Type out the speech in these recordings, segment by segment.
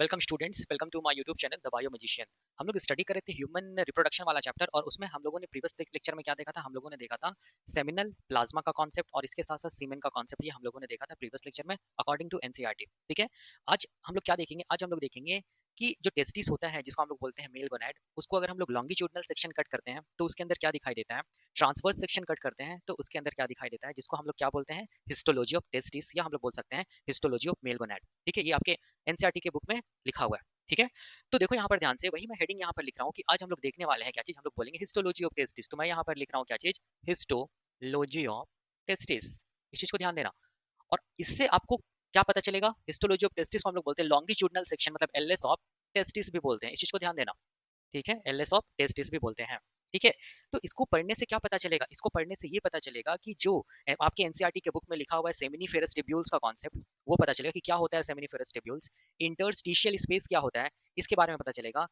Welcome students, welcome to my YouTube channel the bio magician. हम लोग study कर रहे थे ह्यूमन रिप्रोडक्शन वाला चैप्टर, और उसमें हम लोगों ने प्रीवियस लेक्चर में क्या देखा था। हम लोगों ने देखा था सेमिनल प्लाज्मा का कॉन्सेप्ट, और इसके साथ साथ सीमेन का कॉन्सेप्ट। ये हम लोगों ने देखा था प्रीवियस लेक्चर में अकॉर्डिंग टू एनसीईआरटी। ठीक है, आज हम लोग क्या देखेंगे? आज हम लोग देखेंगे कि जो टेस्टिस होता है, जिसको हम लोग बोलते हैं मेल गोनैड, उसको अगर हम लोग लॉन्गिट्यूडनल सेक्शन कट करते हैं तो उसके अंदर क्या दिखाई देता है। ट्रांसवर्स सेक्शन कट करते हैं तो उसके अंदर क्या दिखाई देता है, जिसको हम लोग क्या बोलते हैं, हिस्टोलॉजी ऑफ टेस्टिस, या हम लोग बोल सकते हैं हिस्टोलॉजी ऑफ मेल गोनैड। ठीक है, ये आपके एनसीईआरटी के बुक में लिखा हुआ है। ठीक है, तो देखो यहाँ पर ध्यान से, वही मैं हेडिंग यहाँ पर लिख रहा हूँ कि आज हम लोग देखने वाले हैं क्या चीज। हम लोग बोलेंगे हिस्टोलॉजी ऑफ टेस्टिस। तो मैं यहाँ पर लिख रहा हूँ क्या चीज, हिस्टोलॉजी ऑफ टेस्टिस। इस चीज को ध्यान देना। और इससे आपको क्या पता चलेगा, हिस्टोलॉजी ऑफ टेस्टिस को हम लोग बोलते हैं लॉन्गिट्यूडनल सेक्शन, मतलब एलएस ऑफ टेस्टिस भी बोलते हैं। इस चीज को ध्यान देना। ठीक है, एलएस ऑफ टेस्टिस भी बोलते हैं। ठीक है, तो इसको पढ़ने से क्या पता चलेगा? इसको पढ़ने से ये पता चलेगा कि जो आपके एनसीईआरटी के बुक में लिखा हुआ है सेमिनिफेरस टिब्यूल्स का कॉन्सेप्ट, वो पता चलेगा कि क्या होता है सेमिनिफेरस टिब्यूल्स। इंटरस्टिशियल स्पेस क्या होता है, इसके बारे में पता चलेगा।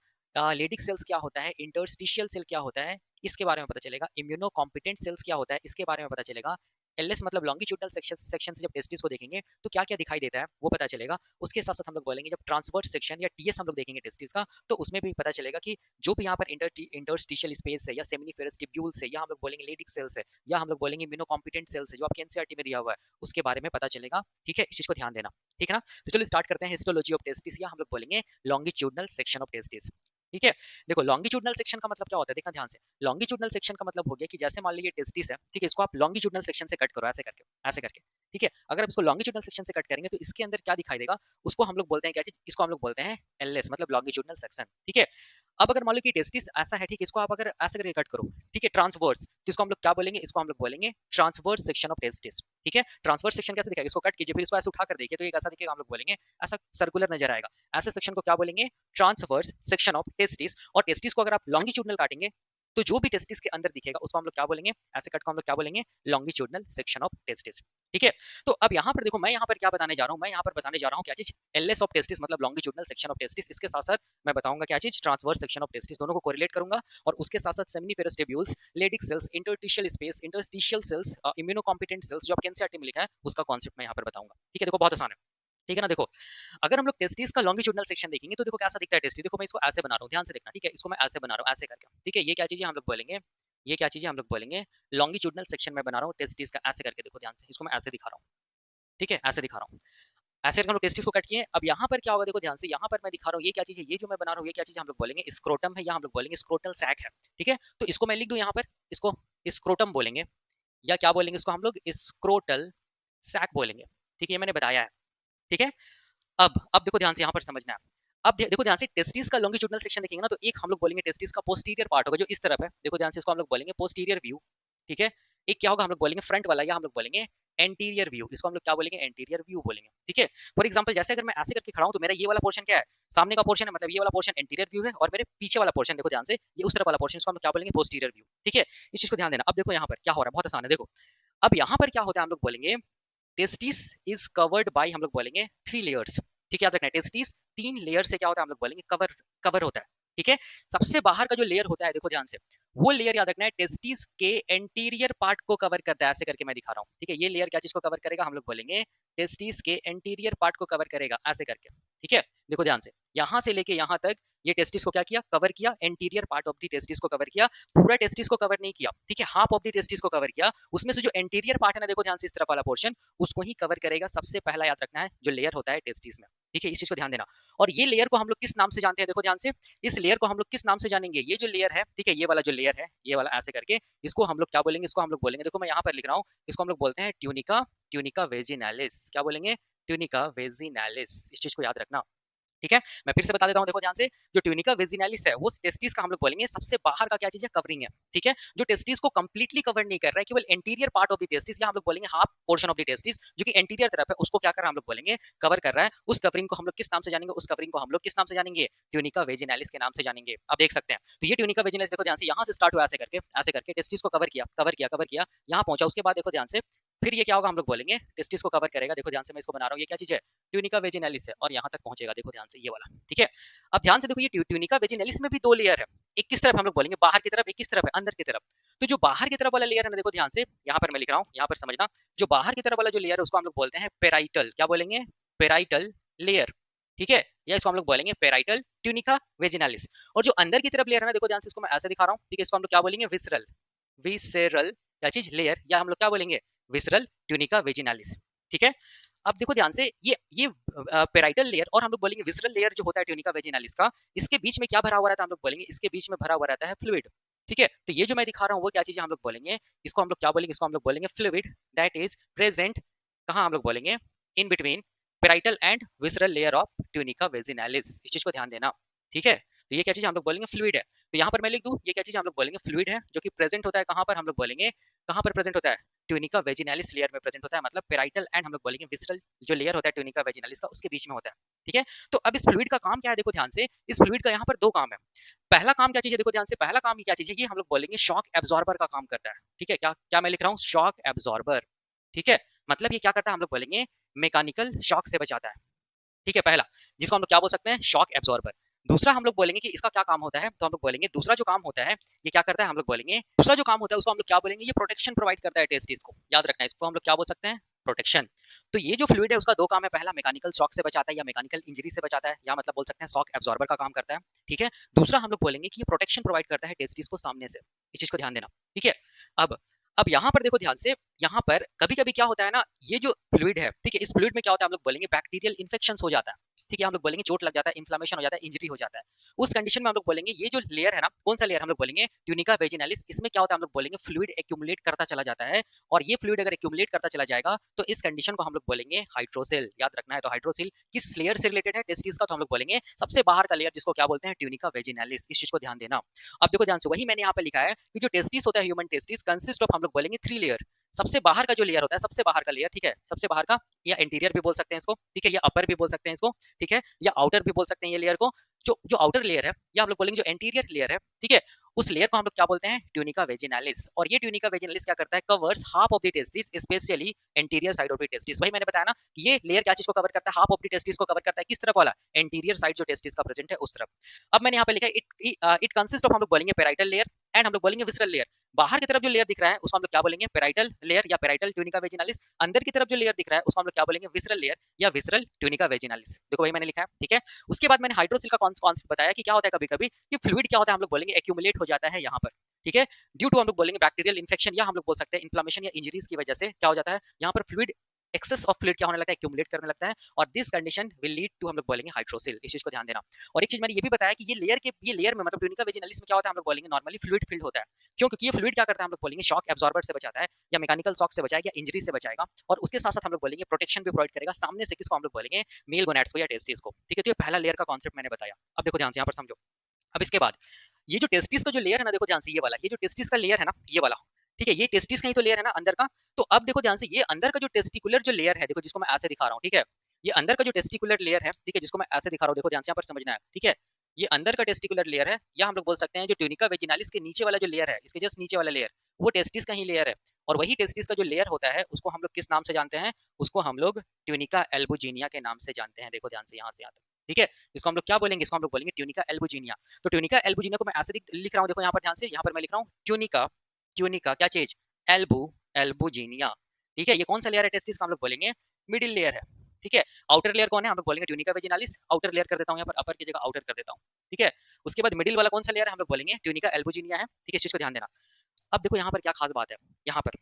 लेडिक सेल्स क्या होता है, इंटरस्टिशियल सेल क्या होता है, इसके बारे में पता चलेगा। इम्यूनो कॉम्पिटेंट सेल्स क्या होता है, इसके बारे में पता चलेगा। एलएस मतलब लॉन्गिट्यूडनल सेक्शन से जब टेस्टिस को देखेंगे तो क्या क्या दिखाई देता है वो पता चलेगा। उसके साथ साथ हम लोग बोलेंगे जब ट्रांसवर्स सेक्शन या टीएस हम लोग देखेंगे टेस्टिस का, तो उसमें भी पता चलेगा कि जो भी यहाँ पर इंटरस्टिशियल स्पेस है, या सेमिनिफेरस टिब्यूल्स है, या हम लोग बोलेंगे लेडिक सेल्स है, या हम लोग बोलेंगे इम्यूनोकॉम्पिटेंट सेल्स है, जो आपके एनसीईआरटी में दिया हुआ है, उसके बारे में पता चलेगा। ठीक है, इस चीज को ध्यान देना। ठीक है ना, तो चलो स्टार्ट करते हैं हिस्टोलॉजी ऑफ टेस्टिस, या हम लोग बोलेंगे लॉन्गिट्यूडनल सेक्शन ऑफ टेस्टिस। ठीक है, देखो लॉन्गिट्यूडनल सेक्शन का मतलब क्या होता है, देखना ध्यान से। लॉन्गिट्यूडनल सेक्शन का मतलब हो गया कि जैसे मान लीजिए टेस्टिस है, ठीक है, इसको आप लॉन्गिट्यूडनल सेक्शन से कट करो, ऐसे करके, ऐसे करके। ठीक है, अगर आप इसको लॉन्गिट्यूडनल सेक्शन से कट करेंगे तो इसके अंदर क्या दिखाई देगा, उसको हम लोग बोलते हैं क्या चीज, इसको हम लोग बोलते हैं एलएस मतलब लॉन्गिट्यूडनल सेक्शन। ठीक है, अब अगर मान लो कि टेस्टिस ऐसा है, ठीक है, इसको आप अगर ऐसे करके कट करो, ठीक है, ट्रांसवर्स, तो इसको हम लोग क्या बोलेंगे, इसको हम लोग बोलेंगे ट्रांसवर्स सेक्शन ऑफ टेस्टिस। ठीक है, ट्रांसवर्स सेक्शन कैसे दिखेगा, इसको कट कीजिए, फिर इसको ऐसे उठा कर देखिए तो ये कैसा दिखेगा, हम लोग बोलेंगे ऐसा सर्कुलर नजर आएगा। ऐसे सेक्शन को क्या बोलेंगे, ट्रांसवर्स सेक्शन ऑफ टेस्टिस। और टेस्टिस को अगर आप लॉन्गिट्यूडनल काटेंगे तो जो भी टेस्टिस के अंदर दिखेगा उसको हम लोग क्या बोलेंगे, ऐसे कट को हम लोग क्या बोलेंगे, लॉन्गिट्यूडनल सेक्शन ऑफ टेस्टिस। ठीक है, तो अब यहाँ पर देखो, मैं यहाँ पर क्या बताने जा रहा हूँ, मैं यहाँ पर बताने जा रहा हूँ क्या चीज, एलएस ऑफ टेस्टिस मतलब लॉन्गिट्यूडनल सेक्शन ऑफ टेस्टिस। इसके साथ साथ मैं बताऊंगा क्या चीज, ट्रांसवर्स सेक्शन ऑफ टेस्टिस, दोनों को कोरिलेट करूंगा। और उसके साथ साथ seminiferous tubules, Leydig cells, interstitial space, interstitial cells, immunocompetent cells, जो आपके एनसीईआरटी में लिखा है, उसका कॉन्सेप्ट मैं यहाँ पर बताऊंगा। ठीक है, देखो बहुत आसान है। ठीक है ना, देखो अगर हम लोग टेस्टिस का लॉन्गिट्यूडनल सेक्शन देखेंगे तो देखो कैसा दिखता है टेस्टिस। देखो मैं इसको ऐसे बना रहा हूँ, ध्यान से देखना। ठीक है, इसको मैं ऐसे बना रहा हूँ, ऐसे करके। ठीक है, ये क्या चीज है हम लोग बोलेंगे, ये क्या चीज है हम लोग बोलेंगे लॉन्गिट्यूडनल सेक्शन में बना रहा हूँ टेस्टिस का, ऐसे करके। देखो ध्यान से, इसको मैं ऐसे दिखा रहा हूँ। ठीक है, ऐसे दिखा रहा हूँ, ऐसे करके हम लोग टेस्टिस को कट किए। अब यहाँ पर क्या होगा, देखो ध्यान से, यहाँ पर मैं दिखा रहा हूँ ये क्या चीज है, ये जो मैं बना रहा हूँ ये क्या चीज है, हम लोग बोलेंगे स्क्रोटम है, या हम लोग बोलेंगे स्क्रोटल सैक है। ठीक है, तो इसको मैं लिख दूं यहाँ पर, इसको स्क्रोटम बोलेंगे, या क्या बोलेंगे इसको हम लोग, स्क्रोटल सैक बोलेंगे। ठीक है, ये मैंने बताया है। ठीक है, अब देखो ध्यान से, यहाँ पर समझना है। अब देखो ध्यान से, टेस्टिस का लॉन्गिट्यूडनल सेक्शन देखेंगे ना, तो एक हम लोग बोलेंगे टेस्टिस का पोस्टीरियर पार्ट होगा जो इस तरफ है। देखो ध्यान से, इसको हम लोग बोलेंगे पोस्टीरियर व्यू। ठीक है, एक क्या होगा, हम लोग बोलेंगे फ्रंट वाला, या हम लोग बोलेंगे एंटीरियर व्यू। इसको हम लोग क्या बोलेंगे, एंटीरियर व्यू बोलेंगे। ठीक है, फॉर एग्जांपल जैसे अगर मैं ऐसे करके खड़ा हूं तो मेरा ये वाला पोर्शन क्या है, सामने का पोर्शन है, मतलब ये वाला पोर्शन एंटीरियर व्यू है, और मेरे पीछे वाला पोर्शन, देखो ध्यान से, ये उस तरफ वाला पोर्शन, इसको हम लोग क्या बोलेंगे, पोस्टीरियर व्यू। ठीक है, इस चीज को ध्यान देना। अब देखो यहाँ पर क्या हो रहा है, बहुत आसान है। देखो अब यहाँ पर क्या होता है, हम लोग बोलेंगे टेस्टिस इज कवर्ड बाय, हम लोग बोलेंगे 3 लेयर्स। ठीक है, याद रखना है, टेस्टिस 3 लेयर से क्या होता है, हम लोग बोलेंगे कवर, कवर होता है। ठीक है, सबसे बाहर का जो लेयर होता है, देखो ध्यान से, वो लेयर याद रखना है टेस्टिस के एंटीरियर पार्ट को कवर करता है। ऐसे करके मैं दिखा रहा हूँ। ठीक है, ये लेयर क्या चीज को कवर करेगा, हम लोग बोलेंगे टेस्टिस के एंटीरियर पार्ट को कवर करेगा, ऐसे करके। ठीक है, देखो ध्यान से, यहां से लेके यहां तक ये टेस्टिस को क्या किया, कवर किया, anterior part of the testis को कवर किया। पूरा टेस्टिस को कवर नहीं किया, ठीक है, हाफ ऑफ द टेस्टिस को कवर किया। उसमें से जो एंटीरियर पार्ट है ना, देखो ध्यान से, इस तरफ वाला पोर्शन, उसको ही कवर करेगा सबसे पहला, याद रखना है, जो लेयर होता है टेस्टिस में। ठीक है, इस चीज को ध्यान देना। और ये लेयर को हम लोग किस नाम से जानते हैं, देखो ध्यान से, इस लेयर को हम लोग किस नाम से जानेंगे, ये जो लेयर है, ठीक है, ये वाला जो लेयर है, ये वाला, ऐसे करके, इसको हम लोग क्या बोलेंगे, इसको हम लोग बोलेंगे, देखो मैं यहाँ पर लिख रहा हूँ, इसको हम लोग बोलते हैं ट्यूनिका, ट्यूनिका वेजिनालिस। क्या बोलेंगे, ट्यूनिका वेजिनालिस। इस चीज को याद रखना। ठीक है, मैं फिर से बता देता हूं, देखो ध्यान से, जो ट्यूनिका वेजिनालिस है वो टेस्टिस का हम लोग बोलेंगे सबसे बाहर का क्या चीज है, कवरिंग है। ठीक है, जो टेस्टिस को कंप्लीटली कवर नहीं कर रहा है, केवल anterior part of the testis, या हम लोग बोलेंगे half portion of the testis, जो कि एंटीरियर तरफ है, उसको क्या कर रहा है, हम लोग बोलेंगे कवर कर रहा है। उस कवरिंग को हम लोग किस नाम से जानेंगे, उस कवरिंग को हम लोग किस नाम से जानेंगे, ट्यूनिका वेजिनालिस के नाम से जानेंगे। अब देख सकते हैं, तो ये ट्यूनिका वेजिनालिस, देखो ध्यान से, यहाँ से स्टार्ट हुआ, ऐसे करके टेस्टिस को कवर किया, कवर किया, कवर किया, यहाँ पहुंचा। उसके बाद देखो ध्यान से, फिर ये क्या होगा, हम लोग बोलेंगे टेस्टिस को कवर करेगा। देखो ध्यान से, मैं इसको बना रहा हूँ, ये क्या चीज है, ट्यूनिका वेजिनालिस है, और यहाँ तक पहुंचेगा, देखो ध्यान से, ये वाला। ठीक है, अब ध्यान से देखो, ये ट्यूनिका वेजिनालिस में भी 2 लेयर है, एक किस तरफ हम लोग बोलेंगे, बाहर की तरफ, एक किस तरफ है, अंदर की तरफ। तो जो बाहर की तरफ वाला लेयर है ना, देखो ध्यान से, यहाँ पर मैं लिख रहा हूँ, यहाँ पर समझना, जो बाहर की तरफ वाला जो लेयर है उसको हम लोग बोलते हैं पेराइटल। क्या बोलेंगे, पेराइटल लेयर। ठीक है, या इसको हम लोग बोलेंगे पेराइटल ट्यूनिका वेजिनालिस। और जो अंदर की तरफ लेयर है ना, देखो ध्यान से, इसको मैं ऐसे दिखा रहा हूँ, ठीक है, इसको हम लोग क्या बोलेंगे, विसरल, विसेरल क्या चीज, लेयर, या हम लोग क्या बोलेंगे, विसरल ट्यूनिका वेजिनालिस। ठीक है, अब देखो ध्यान से, ये पेराइटल लेयर और हम लोग बोलेंगे विसरल लेयर जो होता है ट्यूनिका वेजिनालिस का, इसके बीच में क्या भरा हुआ रहता है, हम लोग बोलेंगे इसके बीच में भरा हुआ रहता है फ्लूइड। ठीक है, तो ये जो मैं दिखा रहा हूँ वो क्या चीज है, हम लोग बोलेंगे, इसको हम लोग क्या बोलेंगे, इसको हम लोग बोलेंगे फ्लूइड दैट इज प्रेजेंट, कहाँ हम लोग बोलेंगे, in between parietal and visceral layer of tunica vaginalis. इस चीज को ध्यान देना। ठीक है, तो ये क्या चीज हम लोग बोलेंगे, फ्लूइड है। तो यहाँ पर मैं लिख दूं, ये क्या चीज हम लोग बोलेंगे, फ्लूइड है, जो कि प्रेजेंट होता है कहाँ पर, हम लोग बोलेंगे कहाँ पर प्रेजेंट होता है, ट्यूनिका वेजिनालिस लेयर में प्रेजेंट होता है, मतलब पेराइटल एंड हम लोग बोलेंगे विसरल जो लेयर होता है ट्यूनिका वेजिनालिस का, उसके बीच में होता है। ठीक है, तो अब इस फ्लूइड का काम क्या है, देखो ध्यान से, इस फ्लूइड का यहाँ पर दो काम है। पहला काम क्या चीज है, देखो ध्यान से, पहला काम ये क्या चीज है, ये हम लोग बोलेंगे शॉक एब्जॉर्बर का काम करता है। ठीक है, क्या क्या मैं लिख रहा हूँ, शॉक एब्जॉर्बर। ठीक है, मतलब ये क्या करता है, हम लोग बोलेंगे मैकेनिकल शॉक से बचाता है। ठीक है, पहला, जिसको हम लोग क्या बोल सकते हैं, शॉक एब्जॉर्बर। दूसरा हम लोग बोलेंगे कि इसका क्या काम होता है, तो हम लोग बोलेंगे दूसरा जो काम होता है, ये क्या करता है, हम लोग बोलेंगे दूसरा जो काम होता है उसको हम लोग क्या बोलेंगे, ये प्रोटेक्शन प्रोवाइड करता है टेस्टिस को, याद रखना है, इसको हम लोग क्या बोल सकते हैं, प्रोटेक्शन। तो ये जो फ्लूइड है उसका दो काम है, पहला मैकेनिकल शॉक से बचाता है या मैकेनिकल इंजरी से बचाता है, या मतलब बोल सकते हैं शॉक एब्जॉर्बर का काम करता है। ठीक है, दूसरा हम लोग बोलेंगे कि ये प्रोटेक्शन प्रोवाइड करता है टेस्टिस को सामने से। इस चीज को ध्यान देना। ठीक है, अब अब यहाँ पर देखो ध्यान से, यहाँ पर कभी कभी क्या होता है ना, ये जो फ्लूइड है, ठीक है, इस फ्लूइड में क्या होता है, हम लोग बोलेंगे बैक्टीरियल इन्फेक्शन हो जाता है। ठीक है, हम लोग बोलेंगे चोट लग जाता है, इन्फ्लेमेशन हो जाता है, इंजरी हो जाता है। उस कंडीशन में हम लोग बोलेंगे ये जो लेयर है ना, कौन सा लेयर हम लोग बोलेंगे, ट्यूनिका वेजिनालिस, इसमें क्या होता है, हम लोग बोलेंगे फ्लूइड एक्यूमुलेट करता चला जाता है। और ये फ्लूइड अगर एक्यूमुलेट करता चला जाएगा तो इस कंडीशन को हम लोग बोलेंगे हाइड्रोसिल, याद रखना है। तो हाइड्रोसिल किस लेयर से रिलेटेड है, टेस्टिस का, तो हम लोग बोलेंगे सबसे बाहर का लेयर, जिसको क्या बोलते हैं, ट्यूनिका वेजिनालिस। इस चीज को ध्यान देना। अब देखो ध्यान से, वही मैंने यहाँ पे लिखा है कि जो टेस्टिस होता है, ह्यूमन टेस्टिस कंसिस्ट ऑफ, हम लोग बोलेंगे 3 लेयर। सबसे बाहर का जो लेयर होता है, सबसे बाहर का लेयर, ठीक है, सबसे बाहर का, या इंटीरियर भी बोल सकते हैं इसको, ठीक है, या अपर भी बोल सकते हैं इसको, ठीक है, या आउटर भी बोल सकते हैं ये लेयर को। जो जो आउटर लेयर है, या हम लोग बोलेंगे जो एंटीरियर लेयर है, ठीक है, उस लेयर को हम लोग क्या बोलते हैं, ट्यूनिका वेजिनालिस। और ये ट्यूनिका वेजिनालिस क्या करता है, covers half of the testis, specially anterior side of the testis. वही मैंने बताया ना कि ये लेयर क्या चीज को कवर करता है, हाफ ऑफ द टेस्टिस को कवर करता है, किस तरफ वाला, एंटीरियर साइड जो टेस्टिस का प्रेजेंट है उस तरफ। अब मैंने यहाँ पे लिखा है इट कंसिस्ट ऑफ, हम लोग बोलेंगे पेराइटल लेयर एंड हम लोग बोलेंगे विसरल लेयर। बाहर की तरफ जो लेयर दिख रहा है उसको हम लोग क्या बोलेंगे, पेराइटल लेयर या पेराइटल ट्यूनिका वेजिनालिस। अंदर की तरफ जो लेयर दिख रहा है उसको हम लोग क्या बोलेंगे, विसरल लेयर या विसरल ट्यूनिका वेजिनालिस। देखो वही मैंने लिखा है। ठीक है, उसके बाद मैंने हाइड्रोसिल का कॉन्सेप्ट बताया कि क्या होता है, कभी कभी कि फ्लूइड क्या होता है, हम लोग बोलेंगे एक्यूमुलेट हो जाता है यहाँ पर। ठीक है, ड्यू टू हम लोग बोलेंगे बैक्टीरियल इन्फेक्शन, या हम लोग बोल सकते हैं इन्फ्लेमेशन या इंजरीज की वजह से क्या हो जाता है, यहाँ पर फ्लूइड एक्सेस ऑफ फ्लूइड क्या होने लगता है, एक्यूमुलेट करने लगता है। और this condition will lead to, हम लोग बोलेंगे हाइड्रोसिल। इस चीज को ध्यान देना। और एक चीज मैंने ये भी बताया कि ये लेयर में, मतलब ट्यूनिका वेजिनालिस में क्या होता है, हम लोग बोलेंगे नॉर्मली फ्लूइड फिल्ड होता है। क्यों, क्योंकि ये फ्लूइड क्या करता है, हम लोग बोलेंगे शॉक एब्जॉर्बर से बचाता है, या मैकेनिकल शॉक से बचाएगा, या इंजरी से बचाएगा। और उसके साथ साथ हम लोग बोलेंगे प्रोटेक्शन भी प्रोवाइड करेगा सामने से, किसको हम लोग बोलेंगे, मेल गोनैड्स को या टेस्टिस को। ठीक है, तो ये पहला लेयर का कॉन्सेप्ट मैंने बताया। अब देखो ध्यान से, यहाँ पर समझो। अब इसके बाद ये जो टेस्टिस का जो लेयर है ना, देखो ध्यान से, ये वाला, ये जो टेस्टिस का लेयर है ना, ये वाला, ठीक है, ये टेस्टिस का ही तो लेयर है ना अंदर का। तो अब देखो ध्यान से, ये अंदर का जो टेस्टिकुलर जो लेयर है, देखो जिसको मैं ऐसे दिखा रहा हूँ, ठीक है, ये अंदर का जो टेस्टिकुलर लेयर है, ठीक है, जिसको मैं ऐसे दिखा रहा हूँ, देखो ध्यान से, यहाँ पर समझना है। ठीक है, ये अंदर का टेस्टिकुलर लेयर है, या हम लोग बोल सकते हैं जो ट्यूनिका वेजिनालिस के नीचे वाला जो लेयर है, इसके जस्ट नीचे वाला लेयर, वो टेस्टिस का ही लेयर है। और वही टेस्टिस का जो लेयर होता है उसको हम लोग किस नाम से जानते हैं, उसको हम लोग ट्यूनिका एल्बुजिनिया के नाम से जानते हैं। देखो ध्यान से, यहाँ से यहाँ तक। ठीक है, इसको हम लोग क्या बोलेंगे, इसको हम लोग बोलेंगे ट्यूनिका एल्बुजिनिया। तो ट्यूनिका एल्बुजिनिया को मैं ऐसे लिख रहा हूँ, देखो यहाँ पर ध्यान से, यहाँ पर मैं लिख रहा हूँ ट्यूनिका, ट्यूनिका क्या चीज, एल्बुजिनिया। ठीक है, ये कौन सा लेयर है टेस्टिस का, हम लोग बोलेंगे मिडिल लेयर है। ठीक है, आउटर लेयर कौन है, हम लोग बोलेंगे ट्यूनिका वेजिनालिस। आउटर लेयर कर देता हूँ यहाँ पर, अपर की जगह आउटर कर देता हूँ। ठीक है, उसके बाद मिडिल वाला कौन सा लेयर है, हम लोग बोलेंगे ट्यूनिका एल्बुजिनिया है। ठीक है, इस चीज को ध्यान देना। अब देखो यहाँ पर क्या खास बात है, यहाँ पर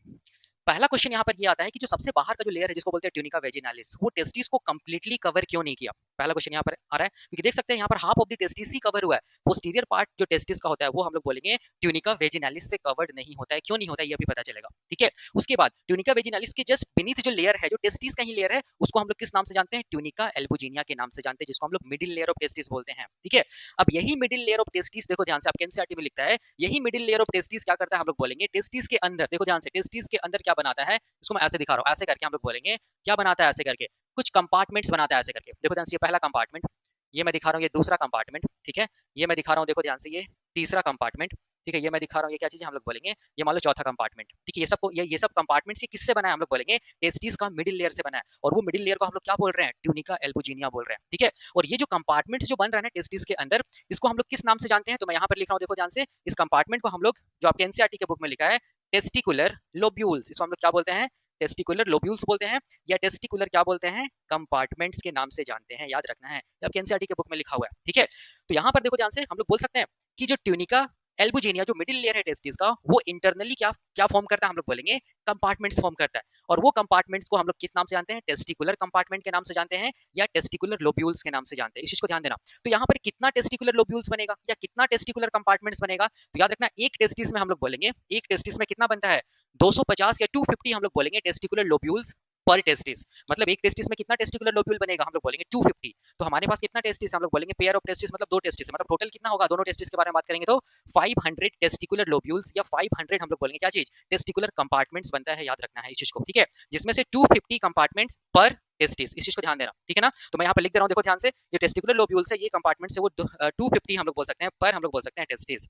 पहला क्वेश्चन यहाँ पर ये आता है कि जो सबसे बाहर का जो लेयर है, जिसको बोलते हैं ट्यूनिका वेजिनालिस, वो टेस्टिस को कंप्लीटली कवर क्यों नहीं किया। पहला क्वेश्चन यहाँ पर आ रहा है, क्योंकि देख सकते हैं यहाँ पर half of the testis he cover हुआ है। पोस्टीरियर पार्ट जो टेस्टिस का होता है वो हम लोग बोलेंगे ट्यूनिका वेजिनालिस से कवर्ड नहीं होता है। क्यों नहीं होता है ये भी पता चलेगा। ठीक है, उसके बाद ट्यूनिका वेजिनालिस के जस्ट बेनीथ जो लेयर है, जो टेस्टिस का ही लेयर है, उसको हम लोग किस नाम से जानते हैं, ट्यूनिका एल्बुजिनिया के नाम से जानते हैं, जिसको हम लोग मिडिल लेयर ऑफ टेस्टिस बोलते हैं। ठीक है, अब यही मिडिल लेयर ऑफ टेस्टिस, देखो ध्यान से, आपके एनसीईआरटी में लिखता है, यही मिडिल लेयर ऑफ टेस्टिस क्या करता है, हम लोग बोलेंगे टेस्टिस के अंदर, देखो ध्यान से, टेस्टिस के अंदर क्या बनाता है, इसको मैं ऐसे दिखा रहा हूँ, ऐसे करके हम लोग बोलेंगे क्या बनाता है, ऐसे करके कुछ कंपार्टमेंट्स बनाता है, ऐसे करके। देखो ध्यान से, ये पहला कंपार्टमेंट, ये मैं दिखा रहा हूँ, ये दूसरा कंपार्टमेंट। ठीक है, ये मैं दिखा रहा हूँ, देखो ध्यान से, ये तीसरा कंपार्टमेंट। ठीक है, ये मैं दिखा रहा हूँ, ये क्या चीज है, हम लोग बोलेंगे, ये मान लो चौथा कंपार्टमेंट। ठीक है, ये सब कंपार्टमेंट्स ये किससे बना है, हम लोग बोलेंगे टेस्टिस का मिडिल लेयर से बना है। और वो मिडिल लेयर को हम लोग क्या बोल रहे हैं, ट्यूनिका एल्बुजिनिया बोल रहे हैं। ठीक है, और ये जो कंपार्टमेंट्स जो बन रहा है ना टेस्टिस के अंदर, इसको हम लोग किस नाम से जानते हैं, तो मैं यहाँ पर लिख रहा हूँ, देखो ध्यान से, इस कंपार्टमेंट को हम लोग, जो आपके एनसीईआरटी के बुक में लिखा है, टेस्टिकुलर लोब्यूल्स, इसको हम लोग क्या बोलते हैं, टेस्टिकुलर लोब्यूल्स बोलते हैं या टेस्टिकुलर क्या बोलते हैं, कंपार्टमेंट्स के नाम से जानते हैं, याद रखना है, ये आपके एनसीईआरटी के बुक में लिखा हुआ है, ठीक है। तो यहाँ पर देखो ध्यान से, हम लोग बोल सकते हैं कि जो ट्यूनिका एल्बुजिनिया जो मिडिल लेयर है टेस्टिस का, वो इंटरनली क्या क्या फॉर्म करता है, हम लोग बोलेंगे कंपार्टमेंट्स फॉर्म करता है, और वो कंपार्टमेंट्स को हम लोग किस नाम से जानते हैं, टेस्टिकुलर कंपार्टमेंट के नाम से जानते हैं या टेस्टिकुलर लोब्यूल्स के नाम से जानते हैं, इस चीज को ध्यान देना। तो यहाँ पर कितना टेस्टिकुलर लोब्यूल्स बनेगा या कितना टेस्टिकुलर कंपार्टमेंट्स बनेगा, तो याद रखना एक टेस्टिस में हम लोग बोलेंगे, एक टेस्टिस में कितना बनता है, 250 या 250 हम लोग बोलेंगे टेस्टिकुलर लोब्यूल्स पर टेस्टिस। मतलब एक टेस्टिस में कितना टेस्टिकुलर लोब्यूल बनेगा, हम लोग बोलेंगे 250। तो हमारे पास कितना टेस्टिस है, हम लोग बोलेंगे पेयर ऑफ टेस्टिस, मतलब दो टेस्टिस, मतलब टोटल कितना होगा, दोनों टेस्टिस के बारे में बात करेंगे तो 500 टेस्टिकुलर लोब्यूल्स या 500 हम लोग बोलेंगे क्या चीज, टेस्टिकुलर कंपार्टमेंट्स बनता है, याद रखना है इस चीज को, ठीक है। जिसमें से 250 कंपार्टमेंट्स पर टेस्टिस, इस चीज को ध्यान देना, ठीक है ना। तो मैं यहाँ पर लिख दे रहा हूँ, देखो ध्यान से, ये टेस्टिकुलर लोब्यूल्स है, ये कंपार्टमेंट से वो 250 हम लोग बोल सकते हैं, पर हम लोग बोल सकते हैं टेस्टिस।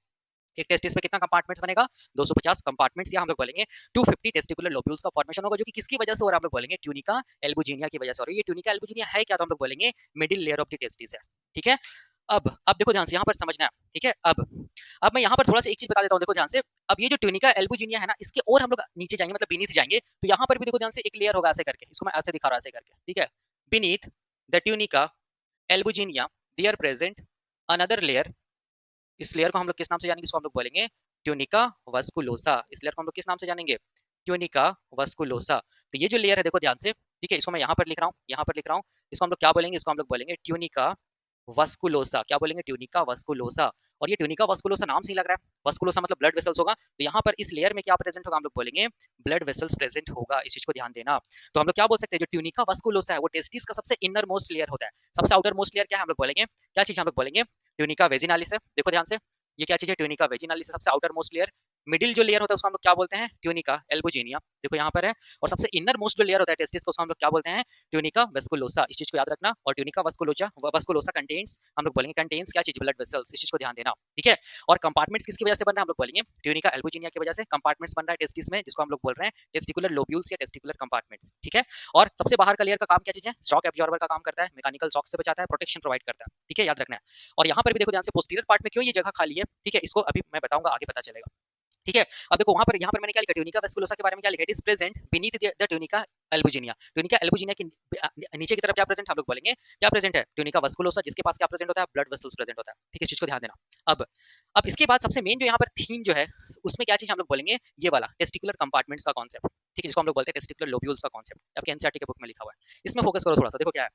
एक टेस्टिस में कितना कंपार्टमेंट्स बनेगा, 250 कंपार्टमेंट्स, या हम लोग बोलेंगे 250 टेस्टिकुलर लोब्यूल्स का फॉर्मेशन होगा, जो कि किसकी वजह से हो रहा है, हम लोग बोलेंगे ट्यूनिका एल्बुजिनिया की वजह से हो रहा है। ये ट्यूनिका एल्बुजिनिया है क्या, तो हम लोग बोलेंगे middle layer of the testis है, ठीक है। अब देखो ध्यान से, यहाँ पर समझना है, ठीक है। अब मैं यहाँ पर थोड़ा सा एक चीज बता देता हूँ, देखो ध्यान से, अब ये जो ट्यूनिका एल्बुजिनिया है ना, इसके और हम लोग नीचे जाएंगे, मतलब बीनीथ जाएंगे, तो यहाँ पर भी देखो ध्यान से एक लेयर होगा ऐसे करके, इसको मैं ऐसे दिखा रहा हूँ ऐसे करके, ठीक है। Beneath the tunica albuginea there present another layer, इस लेयर को हम लोग किस नाम से जानेंगे, इसको हम लोग बोलेंगे ट्यूनिका वस्कुलोसा। इस लेयर को हम लोग किस नाम से जानेंगे, ट्यूनिका वस्कुलोसा। तो ये जो लेयर है देखो ध्यान से, ठीक है, इसको मैं यहाँ पर लिख रहा हूँ, यहाँ पर लिख रहा हूँ, इसको हम लोग क्या बोलेंगे, इसको हम लोग बोलेंगे ट्यूनिका वस्कुलोसा, क्या बोलेंगे, ट्यूनिका वस्कुलोसा। और ये ट्यूनिका वस्कुलोसा नाम से ही लग रहा है, वस्कुलोसा मतलब ब्लड वेसल्स होगा, तो यहाँ पर इस लेयर में क्या प्रेजेंट होगा, हम लोग बोलेंगे ब्लड वेसल्स प्रेजेंट होगा, इस चीज को ध्यान देना। तो हम लोग क्या बोल सकते हैं, जो ट्यूनिका वस्कुलोसा है वो टेस्टिस का सबसे इनर मोस्ट लेयर होता है, सबसे आउटर मोस्ट लेयर क्या है, हम लोग बोलेंगे क्या चीज, हम लोग बोलेंगे ट्यूनिका वेजिनालिस है। देखो ध्यान से, ये क्या चीज है, ट्यूनिका वेजिनालिस, सबसे आउटर मोस्ट लेयर। मिडिल जो लेयर होता है उसको हम लोग क्या बोलते हैं, ट्यूनिका एल्बुजिनिया, देखो यहाँ पर है। और सबसे इनर मोस्ट जो लेयर होता है टेस्टिस को, उसको हम लोग क्या बोलते हैं, ट्यूनिका वेस्कुलोसा, इस चीज को याद रखना। और ट्यूनिका वस्कुलोसा कंटेन्स, हम लोग बोलेंगे कंटेन्स क्या चीज, ब्लड वेसल्स, इस चीज को ध्यान देना, ठीक है। और कंपार्टमेंट्स किसकी वजह से बन रहा है, हम लोग बोलेंगे ट्यूनिका एल्बुजिनिया की वजह से कंपार्टमेंट्स बन रहा है टेस्टिस में, जिसको हम लोग बोल रहे हैं टेस्टिकुलर लोब्यूल्स या टेस्टिकुलर कंपार्टमेंट्स, ठीक है। और सबसे बाहर का लेयर का काम क्या चीज है, शॉक एब्जॉर्बर का काम करता है, मैकेनिकल शॉक से बचाता है, प्रोटेक्शन प्रोवाइड करता है, ठीक है, याद रखना है। और यहाँ पर भी देखो ध्यान से, पोस्टीरियर पार्ट में क्यों ये जगह खाली है, ठीक है, इसको अभी मैं बताऊंगा, आगे पता चलेगा, ठीक है। अब देखो वहां पर, यहाँ पर मैंने क्या लिखा, ट्यूनिका वेस्कुलोसा के बारे में क्या लिखा है, it is present beneath the tunica albuginea. Tunica albuginea के नीचे की तरफ क्या प्रेजेंट, हम लोग बोलेंगे क्या प्रेजेंट है, ट्यूनिका वेस्कुलोसा, जिसके पास क्या प्रेजेंट होता है, ब्लड वेसल्स प्रेजेंट होता है, ठीक है, इस चीज को ध्यान देना। अब अब इसके बाद सबसे मेन जो यहाँ पर थीम जो है, उसमें क्या चीज हम लोग बोलेंगे, ये वाला टेस्टिकुलर कंपार्टमेंट्स का कॉन्सेप्ट, ठीक है, जिसको हम लोग बोलते हैं टेस्टिकुलर लोब्यूल्स का कॉन्सेप्ट, आपके एनसीईआरटी के बुक में लिखा हुआ है, इसमें फोकस करो थोड़ा सा, देखो क्या है।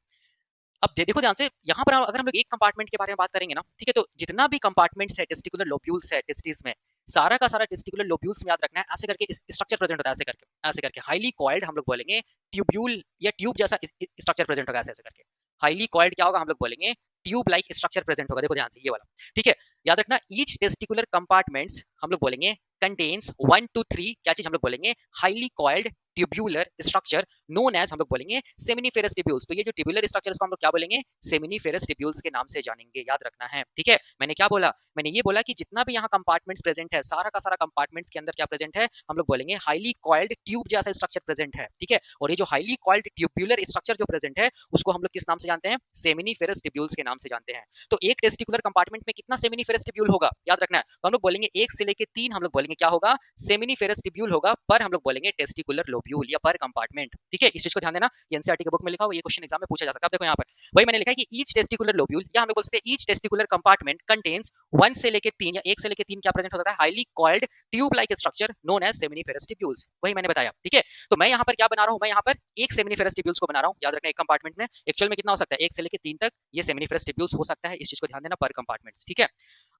अब देखो ध्यान से, यहाँ पर अगर हम लोग एक कंपार्टमेंट के बारे में बात करेंगे ना, ठीक है, तो जितना भी कंपार्टमेंट्स है, टेस्टिकुलर लोब्यूल्स है टेस्टिस में, सारा का सारा टेस्टिकुलर लोब्यूल्स में याद रखना है, ऐसे करके स्ट्रक्चर प्रेजेंट होता है, ऐसे करके हाईली कॉइल्ड हम लोग बोलेंगे, ट्यूब्यूल या ट्यूब जैसा स्ट्रक्चर प्रेजेंट होगा, ऐसे ऐसे करके हाईली कॉइल्ड क्या होगा, हम लोग बोलेंगे ट्यूब लाइक स्ट्रक्चर प्रेजेंट होगा, देखो ध्यान से ये वाला, ठीक है। याद रखना, ईच टेस्टिकुलर कंपार्टमेंट्स हम लोग बोलेंगे कंटेन्स 1 to 3 क्या चीज, हम लोग बोलेंगे highly coiled tubular structure known as, हम लोग बोलेंगे सेमिनिफेरस ट्यूब्यूल्स। तो ये जो ट्यूब्यूलर स्ट्रक्चर्स को हम लोग क्या बोलेंगे, सेमिनिफेरस ट्यूब्यूल्स के नाम से जानेंगे, याद रखना है, ठीक है। मैंने क्या बोला, मैंने ये बोला कि जितना भी यहाँ कंपार्टमेंट्स प्रेजेंट है, सारा का सारा कंपार्टमेंट्स के अंदर क्या प्रेजेंट है, हम लोग बोलेंगे हाईली कॉइल्ड ट्यूब जैसा स्ट्रक्चर प्रेजेंट है, ठीक है। और ये जो हाईली कॉइल्ड ट्यूब्यूलर स्ट्रक्चर जो प्रेजेंट है, उसको हम लोग किस नाम से जानते हैं, सेमिनिफेरस ट्यूब्यूल्स के नाम से जानते हैं। तो एक टेस्टिकुलर कंपार्टमेंट में कितना सेमिनिफेरस ट्यूब्यूल होगा, याद रखना है। तो हम लोग बोलेंगे 1 से लेके 3, हम लोग बोलेंगे क्या होगा, सेमिनिफेरस ट्यूब्यूल होगा, पर हम लोग बोलेंगे टेस्टिकुलर लोब्यूल या पर कंपार्टमेंट, ठीक है, इस चीज को ध्यान देना। ये एनसीईआरटी के बुक में लिखा हुआ, ये क्वेश्चन एग्जाम में पूछा जा सकता है। देखो यहाँ पर वही मैंने लिखा है कि ईच टेस्टिकुलर लोब्यूल, या हम लोग बोल सकते हैं ईच टेस्टिकुलर कंपार्टमेंट कंटेन्स 1 से लेके 3 या 1 से लेके 3 क्या प्रेजेंट होता है, highly coiled tube like structure known as seminiferous tubules, वही मैंने बताया, ठीक है। तो मैं यहाँ पर क्या बना रहा हूँ, मैं यहाँ पर एक सेमिनिफेरस ट्यूब्यूल्स को बना रहा हूँ, याद रखना, एक कंपार्टमेंट में एक्चुअल में कितना हो सकता है, 1 से लेके 3 तक ये सेमिनिफेरस ट्यूब्यूल्स हो सकता है, इस चीज को ध्यान देना, पर कंपार्टमेंट्स, ठीक है।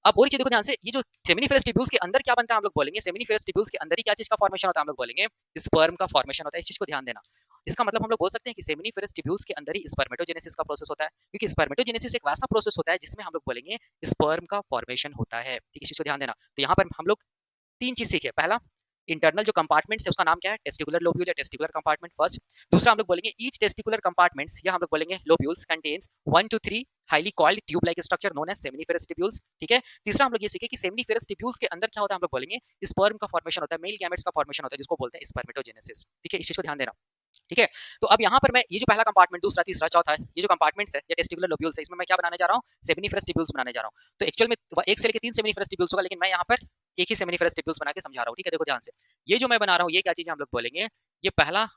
अब और चीज देखो ध्यान से, ये जो सेमिनिफेरस ट्यूब्यूल्स के अंदर क्या बनता है, हम लोग बोलेंगे सेमिनिफेरस ट्यूब्यूल्स के अंदर ही क्या चीज का फॉर्मेशन होता है, हम लोग बोलेंगे स्पर्म का फॉर्मेशन होता है, इस चीज को ध्यान देना। इसका मतलब हम लोग बोल सकते हैं कि सेमिनिफेरस ट्यूब्यूल्स के अंदर ही स्पर्मेटोजेनेसिस का प्रोसेस होता है, क्योंकि स्पर्मेटोजेनेसिस एक वैसा प्रोसेस होता है जिसमें हम लोग बोलेंगे स्पर्म का फॉर्मेशन होता है, ठीक है, इस चीज को ध्यान देना। तो यहाँ पर हम लोग 3 चीज सीखे, पहला इंटरनल जो कंपार्टमेंट्स है उसका नाम क्या है, टेस्टिकुलर लोब्यूल या टेस्टिकुलर कंपार्टमेंट फर्स्ट। दूसरा हम लोग बोलेंगे ईच टेस्टिकुलर कंपार्टमेंट्स, या हम लोग बोलेंगे lobules contains 1 to 3 highly coiled tube like structure known as seminiferous tubules, ठीक है। तीसरा हम लोग ये सीखे कि सेमिनिफेरस ट्यूब्यूल्स के अंदर क्या होता है, हम लोग बोलेंगे स्पर्म का फॉर्मेशन होता है, मेल गैमेट्स का फॉर्मेशन होता है, जिसको बोलते हैं स्पर्मेटोजेनेसिस, ठीक है, इस चीज को ध्यान देना, ठीक है। तो अब यहाँ पर मैं ये जो पहला कंपार्टमेंट, दूसरा, तीसरा, चौथा है, ये जो कंपार्टमेंट्स है या टेस्टिकुलर लोब्यूल्स है, इसमें मैं क्या बनाने जा रहा हूँ, सेमिनिफेरस ट्यूब्यूल्स बनाने जा रहा हूँ। तो एक्चुअल में 1 से लेकर 3 सेमिनिफेरस ट्यूब्यूल्स होगा, लेकिन मैं यहाँ पर एक ही सेमिनिफेरस ट्यूब्यूल्स बना के समझा रहा हूँ, ठीक है। देखो ध्यान से, ये जो मैं बना रहा हूँ, ये क्या चीज हम लोग बोलेंगे, ये पहला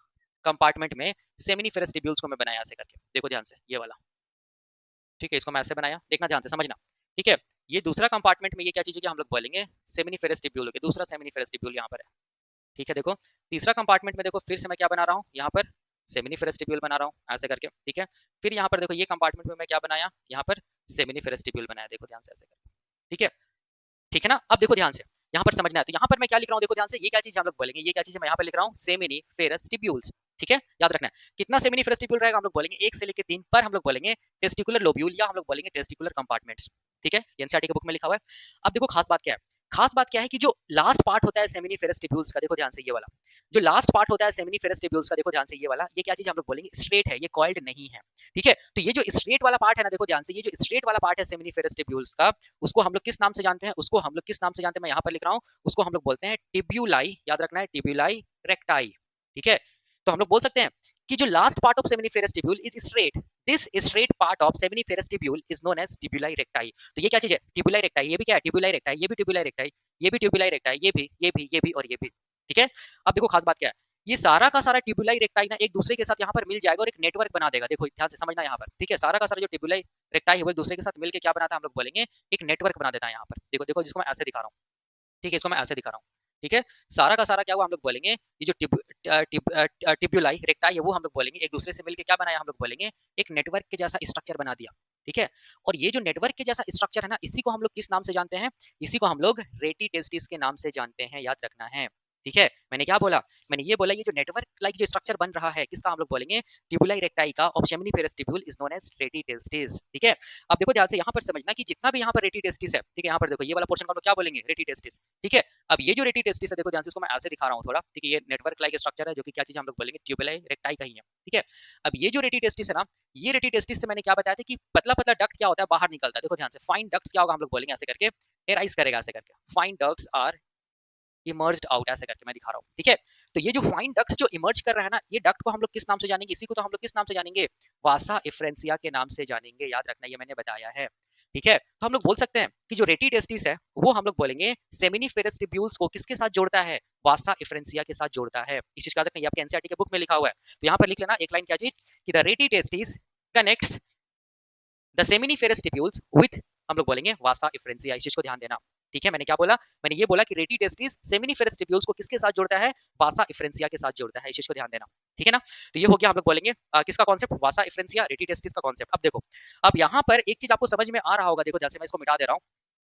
कंपार्टमेंट में सेमिनिफेरस टिब्यूल्स को मैं बनाया ऐसे करके, देखो ध्यान से ये वाला, ठीक है, इसको मैं ऐसे बनाया, देखना ध्यान से, समझना, ठीक है। ये दूसरा कंपार्टमेंट में ये क्या चीज है कि हम लोग बोलेंगे सेमिनिफेरस टिब्यूल, के दूसरा सेमिनिफेरस टिब्यूल यहाँ पर है, ठीक है। देखो तीसरा कंपार्टमेंट में देखो फिर से मैं क्या बना रहा हूँ यहाँ पर, सेमिनिफेरस टिब्यूल बना रहा हूँ ऐसे करके, ठीक है। फिर यहाँ पर देखो ये कंपार्टमेंट में मैं क्या बनाया, यहाँ पर सेमिनिफेरस टिब्यूल बनाया, देखो ध्यान से ऐसे करके, ठीक है, ठीक है ना। अब देखो ध्यान से यहाँ पर समझना है, तो यहाँ पर मैं क्या लिख रहा हूँ, देखो ध्यान से, ये क्या चीज हम लोग बोलेंगे, ये क्या चीज है, मैं यहाँ पर लिख रहा हूँ सेमिनिफेरस टिब्यूल्स, ठीक है, याद रखना है। कितना सेमिनिफेरस टिब्यूल रहेगा, हम लोग बोलेंगे 1 से लेकर 3 पर हम लोग बोलेंगे टेस्टिकुलर लोब्यूल, या हम लोग बोलेंगे टेस्टिकुलर कंपार्टमेंट्स, ठीक है, एनसीईआरटी के बुक में लिखा हुआ है। अब देखो खास बात क्या है, खास बात क्या है कि जो लास्ट पार्ट होता है सेमिनिफेरस टिब्यूल्स का, देखो ध्यान से ये वाला, जो लास्ट पार्ट होता है सेमिनिफेरस टिब्यूल्स का, देखो ध्यान से ये वाला, ये क्या चीज हम लोग बोलेंगे स्ट्रेट है, ये कॉइल्ड नहीं है, ठीक है। तो ये जो स्ट्रेट वाला पार्ट है ना, देखो ध्यान से, ये जो स्ट्रेट वाला पार्ट है सेमिनिफेरस टिब्यूल्स का, उसको हम लोग किस नाम से जानते हैं, उसको हम लोग किस नाम से जानते हैं, मैं यहाँ पर लिख रहा हूँ, उसको हम लोग बोलते हैं टिब्यूलाई, याद रखना है, टिब्यूलाई रेक्टाई, ठीक है। तो हम लोग बोल सकते हैं कि जो last part of seminiferous tubule is straight, this straight part of seminiferous tubule is known as tubuli recti. तो ये क्या चीज है, टिब्यूलाई रेक्टाई, ये भी क्या है टिब्यूलाई रेक्टाई, ये भी टिब्यूलाई रेक्टाई, ये भी टिब्यूलाई रेक्टाई, ये भी, ये भी, ये भी और ये भी, ठीक है। अब देखो खास बात क्या है, ये सारा का सारा टिब्यूलाई रेक्टाई ना एक दूसरे के साथ यहाँ पर मिल जाएगा और एक नेटवर्क बना देगा, देखो ध्यान से समझना यहाँ पर, ठीक है। सारा का सारा जो टिब्यूलाई रेक्टाई है वो एक दूसरे के साथ मिलकर क्या बनाता है, हम लोग बोलेंगे एक नेटवर्क बना देता है यहाँ पर, देखो देखो जिसको मैं ऐसे दिखा रहा हूँ, ठीक है, इसको मैं ऐसे दिखा रहा हूँ, ठीक है। सारा का सारा क्या हुआ, हम लोग बोलेंगे ये जो टिब्यूलाई रेक्टाई है वो हम लोग बोलेंगे एक दूसरे से मिलकर क्या बनाया, हम लोग बोलेंगे एक नेटवर्क के जैसा स्ट्रक्चर बना दिया, ठीक है। और ये जो नेटवर्क के जैसा स्ट्रक्चर है ना, इसी को हम लोग किस नाम से जानते हैं, इसी को हम लोग रेटी टेस्टिस के नाम से जानते हैं, याद रखना है, ठीक है। मैंने क्या बोला, मैंने ये बोला ये जो नेटवर्क लाइक जो स्ट्रक्चर बन रहा है किसका, हम लोग बोलेंगे टिब्यूलाई रेक्टाई का, of seminiferous tubule is known as rete testis, ठीक है। अब देखो ध्यान से यहाँ पर समझना कि जितना भी यहाँ पर रेटी टेस्टिस है, ठीक है, यहाँ पर देखो ये वाला पोर्शन को हम लोग क्या बोलेंगे, रेटी टेस्टिस, ठीक है। अब ये जो रेटी टेस्टिस है, देखो ध्यान से, इसको मैं ऐसे दिखा रहा हूँ थोड़ा, ठीक है, ये नेटवर्क लाइक स्ट्रक्चर है जो कि क्या चीज हम लोग बोलेंगे ट्यूबुलाई रेक्टाई का ही है, ठीक है। अब ये जो रेटी टेस्टिस है ना, ये रेटी टेस्टिस से मैंने क्या बताया था कि पतला पतला डक्ट क्या होता है, बाहर निकलता है, देखो ध्यान से, फाइन डक्ट्स क्या होगा, हम लोग बोलेंगे ऐसे करके, एराइज करेगा ऐसे करके, fine ducts are emerged out, ऐसे करके मैं दिखा रहा हूँ, ठीक है। तो ये जो फाइन डक्ट्स जो इमर्ज कर रहा है ना, ये डक्ट को हम लोग किस नाम से जानेंगे, इसी को तो हम लोग किस नाम से जानेंगे, वासा इफ्रेंसिया के नाम से जानेंगे, याद रखना, ये मैंने बताया है, ठीक है। तो हम लोग बोल सकते हैं कि जो रेटी टेस्टिस है वो हम लोग बोलेंगे सेमिनिफेरस टिब्यूल्स को किसके साथ जोड़ता है, वासा इफ्रेंसिया के साथ जोड़ता है, इस चीज का याद रखना, ये आपके एनसीईआरटी के बुक में लिखा हुआ है। तो यहाँ पर लिख लेना एक लाइन, क्या चीज, कि द रेटी testis connects the seminiferous tubules with, हम लोग बोलेंगे वासा इफ्रेंसिया, इस चीज को ध्यान देना, ठीक है। मैंने क्या बोला, मैंने ये बोला कि रेटी टेस्टिस सेमिनिफेरस टिब्यूल्स को किसके साथ जोड़ता है, वासा इफ्रेंसिया के साथ जोड़ता है, इस चीज को ध्यान देना, ठीक है ना। तो ये हो गया, हम लोग बोलेंगे किसका कॉन्सेप्ट, वासा इफ्रेंसिया रेटी टेस्टिस का कॉन्सेप्ट। अब देखो, अब यहाँ पर एक चीज आपको समझ में आ रहा होगा, देखो जैसे मैं इसको मिटा दे रहा हूँ,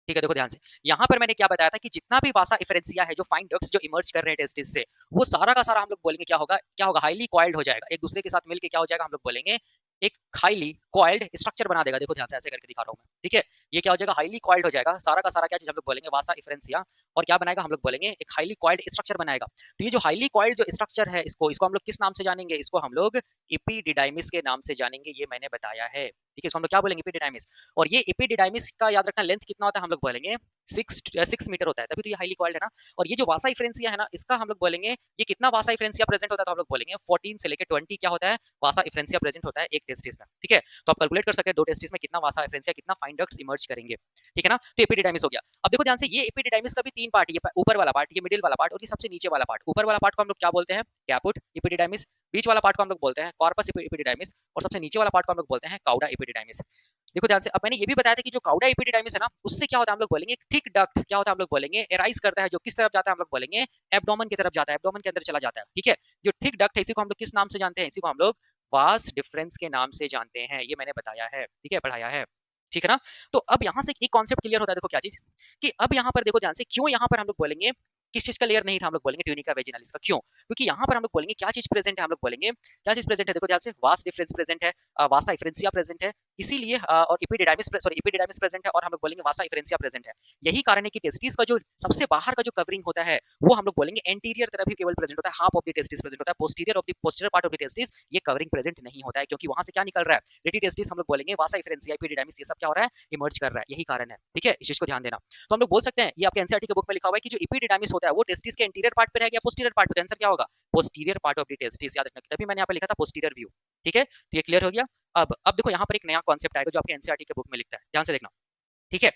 ठीक है, देखो ध्यान से, यहाँ पर मैंने क्या बताया था कि जितना भी वासा इफरेंसिया है, जो फाइन डक्ट्स जो इमर्ज कर रहे हैं टेस्टिस से, वो सारा का सारा हम लोग बोलेंगे क्या होगा, क्या होगा, हाईली कॉइल्ड हो जाएगा, एक दूसरे के साथ मिलकर क्या हो जाएगा, हम लोग बोलेंगे एक हाईली कॉइल्ड स्ट्रक्चर बना देगा, देखो ध्यान से ऐसे करके दिखा रहा हूँ मैं, ठीक है। ये क्या हो जाएगा, हाईली कॉइल्ड हो जाएगा, सारा का सारा क्या चीज हम लोग बोलेंगे, वासा इफरेंसिया, और क्या बनाएगा, हम लोग बोलेंगे एक हाईली कॉइल्ड स्ट्रक्चर बनाएगा। तो ये जो हाईली कॉइल्ड जो स्ट्रक्चर है, इसको इसको हम लोग किस नाम से जानेंगे, इसको हम लोग इपिडिडाइमिस के नाम से जानेंगे, ये मैंने बताया है, ठीक है। इसको हम लोग क्या बोलेंगे, इपिडिडाइमिस। और ये इपिडिडाइमिस का याद रखना लेंथ कितना होता है, हम लोग बोलेंगे 6 मीटर होता है, तभी तो ये हाईली कॉइल्ड है ना। और ये जो वासा इफ्रेंसिया है ना, इसका हम लोग बोलेंगे ये कितना वासा इफ्रेंसिया प्रेजेंट होता है, तो हम लोग बोलेंगे 14 से लेकर 20 क्या होता है, वासा इफ्रेंसिया प्रेजेंट होता है एक टेस्टिस में, ठीक है। तो आप कैलकुलेट कर सकते हैं दो टेस्टिस में कितना वासा इफ्रेंसिया, कितना फाइन डक्ट्स इमर्ज करेंगे, ठीक है ना। तो एपिडिडाइमिस हो गया। अब देखो ध्यान से, ये एपिडिडाइमिस का भी 3 पार्ट, ये ऊपर वाला पार्ट, ये मिडिल वाला पार्ट और ये सबसे नीचे वाला पार्ट। ऊपर वाला पार्ट को हम लोग क्या बोलते हैं, कैपुट एपिडिडाइमिस, बीच वाला पार्ट को हम लोग बोलते हैं कॉर्पस एपिडिडाइमिस, और सबसे नीचे वाला पार्ट को हम लोग बोलते हैं काउडा एपिडिडाइमिस। देखो ध्यान से, अब मैंने ये भी बताया था कि जो काउडा एपिडिडाइमिस है ना, उससे क्या होता है, हम लोग बोलेंगे थिक डक्ट क्या होता है, हम लोग बोलेंगे एराइज करता है, जो किस तरफ जाता है, हम लोग बोलेंगे एब्डोमेन की तरफ जाता है, एब्डोमेन के अंदर चला जाता है, ठीक है। जो थिक डक्ट है इसी को हम लोग किस नाम से जानते हैं, इसी को हम लोग वास डिफरेंस के नाम से जानते हैं, ये मैंने बताया है, ठीक है, पढ़ाया है, ठीक है ना। तो अब यहाँ से एक कॉन्सेप्ट क्लियर होता है, देखो क्या चीज, कि अब यहाँ पर देखो ध्यान से, क्यों यहाँ पर हम लोग बोलेंगे किस चीज का लेयर नहीं था, हम लोग बोलेंगे ट्यूनिका वेजिनालिस का, क्यों, क्योंकि यहाँ पर हम लोग बोलेंगे क्या चीज प्रेजेंट है, हम लोग बोलेंगे क्या चीज प्रेजेंट है, देखो ध्यान से, वास डिफरेंस प्रेजेंट है, वासा इफ्रेंसिया प्रेजेंट है, इसीलिए और इपिडिडाइमिस सॉरी इपिडिडाइमिस प्रेजेंट है, और हम लोग बोलेंगे वासा इफ्रेंसिया प्रेजेंट है। यही कारण है कि टेस्टिस का जो सबसे बाहर का जो कवरिंग होता है वो हम लोग बोलेंगे एंटीरियर तरफ ही केवल प्रेजेंट होता है, half of the testis present होता है, posterior of the posterior part of the testis ये कवरिंग प्रेजेंट नहीं होता है, क्योंकि वहां से क्या निकल रहा है, रेटी टेस्टिस हम लोग बोलेंगे वासा इफ्रेंसिया इपिडिडाइमिस ये सब क्या हो रहा है, इमर्ज कर रहा है, यही कारण है, ठीक है, इस चीज को ध्यान देना। तो हम लोग बोल सकते हैं, ये आपके एनसीईआरटी के बुक में लिखा हुआ है कि जो इपिडिडाइमिस होता है वो टेस्टिस के इंटीरियर पार्ट पे रहेगा, पोस्टीरियर पार्ट पे, आंसर क्या होगा, posterior part of the testis, याद रखना, तभी मैंने यहाँ पे लिखा था पोस्टीरियर व्यू, ठीक है। तो ये क्लियर हो गया। अब देखो यहाँ पर एक नया कॉन्सेप्ट आएगा जो आपके एनसीईआरटी के बुक में लिखता है, ध्यान से देखना, ठीक है।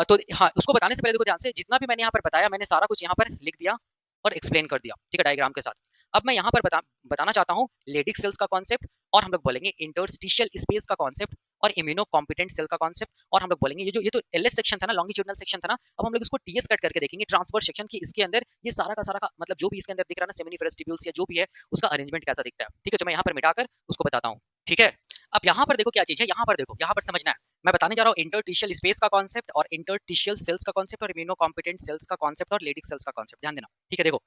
तो हाँ, उसको बताने से पहले देखो ध्यान से, जितना भी मैंने यहाँ पर बताया मैंने सारा कुछ यहाँ पर लिख दिया और एक्सप्लेन कर दिया, ठीक है, डायग्राम के साथ। अब मैं यहाँ पर बताना चाहता हूँ लेडिक सेल्स का कॉन्सेप्ट, और हम लोग बोलेंगे इंटरस्टिशियल स्पेस का कॉन्सेप्ट, और इम्यूनो कॉम्पिटेंट सेल का कॉन्सेप्ट, और हम लोग बोलेंगे ये तो एलएस सेक्शन था ना, लॉन्गिट्यूडिनल सेक्शन था ना, अब हम लोग इसको टीएस कट करके देखेंगे ट्रांसवर्स सेक्शन की, इसके अंदर ये सारा का सारा का मतलब जो भी इसके अंदर दिख रहा है ना सेमिनिफेरस ट्यूब्यूल्स या जो भी है उसका अरेंजमेंट कैसा दिखता है। ठीक है, तो मैं यहाँ पर मिटाकर उसको बताता हूँ। ठीक है, अब यहाँ पर देखो क्या चीज है, यहाँ पर देखो, यहाँ पर समझना है, मैं बताने जा रहा हूँ इंटरटिशियल स्पेस का कॉन्सेप्ट और इंटरटिशियल सेल्स का कॉन्सेप्ट और इम्यूनो कॉम्पिटेंट सेल्स का कॉन्सेप्ट और लेडिक सेल्स का कॉन्सेप्ट, ध्यान देना। ठीक है, देखो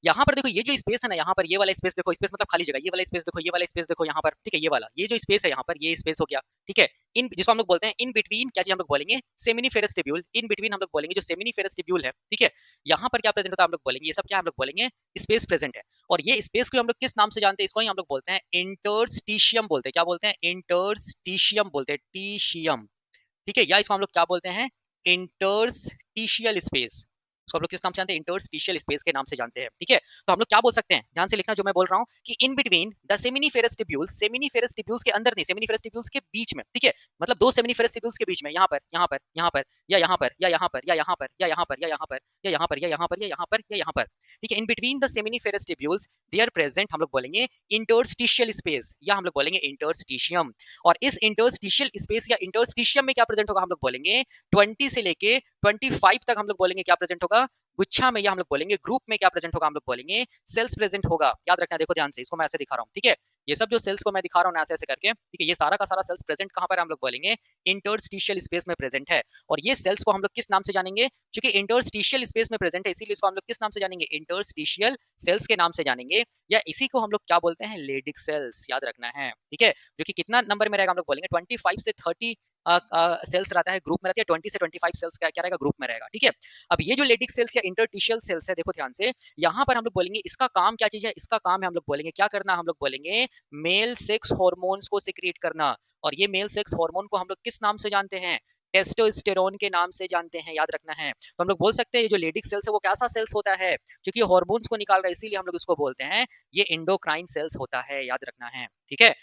यहाँ पर देखो ये जो स्पेस है ना, यहाँ पर ये वाला स्पेस देखो, स्पेस मतलब खाली जगह, ये वाला स्पेस देखो, ये वाला स्पेस देखो यहाँ पर। ठीक है, ये वाला ये जो स्पेस है यहाँ पर, ये स्पेस हो गया। ठीक है, इन जिसको हम लोग बोलते हैं इन बिटवीन, क्या चीज हम लोग बोलेंगे, सेमिनिफेरस ट्यूब्यूल, इन बिटवीन हम लोग बोलेंगे जो सेमिनिफेरस ट्यूब्यूल है। ठीक है, यहाँ पर क्या प्रेजेंट होता है हम लोग बोलेंगे, ये सब क्या हम लोग बोलेंगे, स्पेस प्रेजेंट है। और ये स्पेस को हम लोग किस नाम से जानते हैं, इसको ही हम लोग बोलते हैं इंटरस्टिशियम बोलते हैं। क्या बोलते हैं, इंटरस्टिशियम बोलते हैं, टीशियम। ठीक है, या इसको हम लोग क्या बोलते हैं, इंटरस्टिशियल स्पेस। इसको हम लोग किस नाम से जानते हैं, इंटरस्टिशियल स्पेस के नाम से जानते हैं। ठीक है, तो हम लोग क्या बोल सकते हैं, ध्यान से लिखना जो मैं बोल रहा हूँ, कि इन between the seminiferous tubules, seminiferous tubules के अंदर नहीं, सेमिनिफेरस ट्यूब्यूल्स के बीच में। ठीक है, मतलब दो सेमिनिफेरस ट्यूब्यूल्स के बीच में, यहाँ पर, यहाँ पर, यहाँ पर, या यहाँ पर, या यहाँ पर, या यहाँ पर, या यहाँ पर, या यहाँ पर, या यहाँ पर, या यहाँ पर, या यहाँ पर, या यहाँ पर। ठीक है, इन between the seminiferous tubules there present हम लोग बोलेंगे इंटरस्टिशियल स्पेस, या हम लोग बोलेंगे इंटरस्टिशियम। और इस इंटरस्टिशियल स्पेस या इंटरस्टिशियम में क्या प्रेजेंट होगा, हम लोग बोलेंगे 20 से लेके 25 तक हम लोग बोलेंगे क्या प्रेजेंट होगा, गुच्छा में, या हम लोग बोलेंगे ग्रुप में क्या प्रेजेंट होगा, हम लोग बोलेंगे सेल्स प्रेजेंट होगा। याद रखना, देखो ध्यान से, इसको मैं ऐसे दिखा रहा हूँ। ठीक है, ये सब जो सेल्स को मैं दिखा रहा हूँ ऐसे ऐसे करके, ठीक है, ये सारा का सारा सेल्स प्रेजेंट कहाँ पर हम लोग बोलेंगे, इंटरस्टिशियल स्पेस में प्रेजेंट है। और ये सेल्स को हम लोग किस नाम से जानेंगे, क्योंकि इंटरस्टिशियल स्पेस में प्रेजेंट है इसीलिए इसको हम लोग किस नाम से जानेंगे, इंटरस्टिशियल सेल्स के नाम से जानेंगे, या इसी को हम लोग क्या बोलते हैं, लेडिक सेल्स। याद रखना है। ठीक है, जो कि कितना नंबर में रहेगा, हम लोग बोलेंगे 25 से 30 सेल्स रहता है, ग्रुप में रहती है, 20 से 25 सेल्स क्या रहेगा, ग्रुप में रहेगा। ठीक है, अब ये जो लेडिक सेल्स या इंटरटिशियल सेल्स है, देखो ध्यान से, यहाँ पर हम लोग बोलेंगे इसका काम क्या चीज है, इसका काम है हम लोग बोलेंगे क्या करना, हम लोग बोलेंगे मेल सेक्स हॉर्मोन्स को सिक्रिएट करना। और ये मेल सेक्स हार्मोन को हम लोग किस नाम से जानते हैं, टेस्टोस्टेरोन के नाम से जानते हैं। याद रखना है, तो हम लोग बोल सकते हैं ये जो लेडिक सेल्स है वो कैसा सेल्स होता है, क्योंकि हार्मोन्स को निकाल रहा है इसीलिए हम लोग इसको बोलते हैं ये एंडोक्राइन सेल्स होता है। याद रखना है। ठीक है,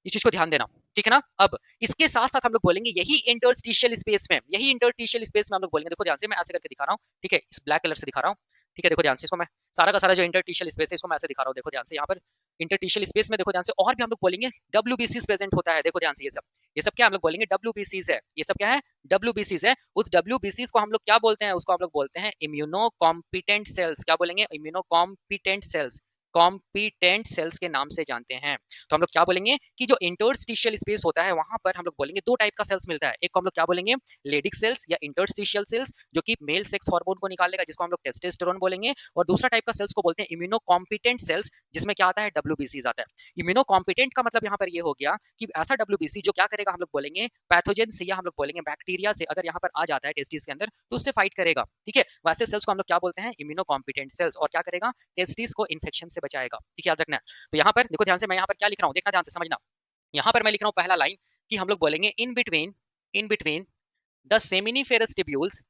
इस चीज को ध्यान देना। ठीक है ना, अब इसके साथ साथ हम लोग बोलेंगे यही इंटरस्टिशियल स्पेस में, यही इंटरस्टिशियल स्पेस में हम लोग बोलेंगे, देखो ध्यान से, मैं ऐसे करके दिखा रहा हूँ। ठीक है, इस ब्लैक कलर से दिखा रहा हूँ। ठीक है, देखो ध्यान से, इसको मैं सारा का सारा जो इंटरस्टिशियल स्पेस है इसको मैं ऐसे दिखा रहा हूँ। देखो ध्यान से, यहाँ पर इंटरस्टिशियल स्पेस में देखो ध्यान से, और भी हम लोग बोलेंगे डब्ल्यूबीसीज प्रेजेंट होता है। देखो ध्यान से, ये सब क्या हम लोग बोलेंगे, डब्ल्यूबीसीज है। ये सब क्या है, डब्ल्यूबीसीज है। उस डब्ल्यूबीसीज को हम लोग क्या बोलते हैं, उसको हम लोग बोलते हैं इम्यूनो कॉम्पिटेंट सेल्स। क्या बोलेंगे, immuno competent cells, competent cells के नाम से जानते हैं। तो हम लोग क्या बोलेंगे कि जो इंटरस्टिशियल स्पेस होता है वहां पर हम लोग बोलेंगे दो टाइप का सेल्स मिलता है। एक को हम लोग क्या बोलेंगे, लेडिक सेल्स या इंटरस्टिशियल सेल्स, जो कि मेल सेक्स हार्मोन को निकालेगा, जिसको हम लोग टेस्टोस्टेरोन बोलेंगे। और दूसरा टाइप का सेल्स को बोलते हैं इम्यूनो कॉम्पिटेंट सेल्स, जिसमें क्या आता है, डब्ल्यूबीसीज आता है। इम्यूनो कॉम्पिटेंट का मतलब यहाँ पर ये हो गया कि ऐसा डब्ल्यूबीसी जो क्या करेगा, हम लोग बोलेंगे पैथोजन से, या हम लोग बोलेंगे बैक्टीरिया से, अगर यहाँ पर आ जाता है टेस्टिस के अंदर तो उससे फाइट करेगा। ठीक है, वैसे सेल्स को हम लोग क्या बोलते हैं, इम्यूनो कॉम्पिटेंट सेल्स, और क्या करेगा, टेस्टिस को इन्फेक्शन से बचाएगा। ठीक है, याद रखना है। तो यहाँ पर देखो ध्यान से, मैं यहाँ पर क्या लिख रहा हूँ, देखना ध्यान से, समझना। यहाँ पर मैं लिख रहा हूँ पहला लाइन कि हम लोग बोलेंगे in between the seminiferous tubules,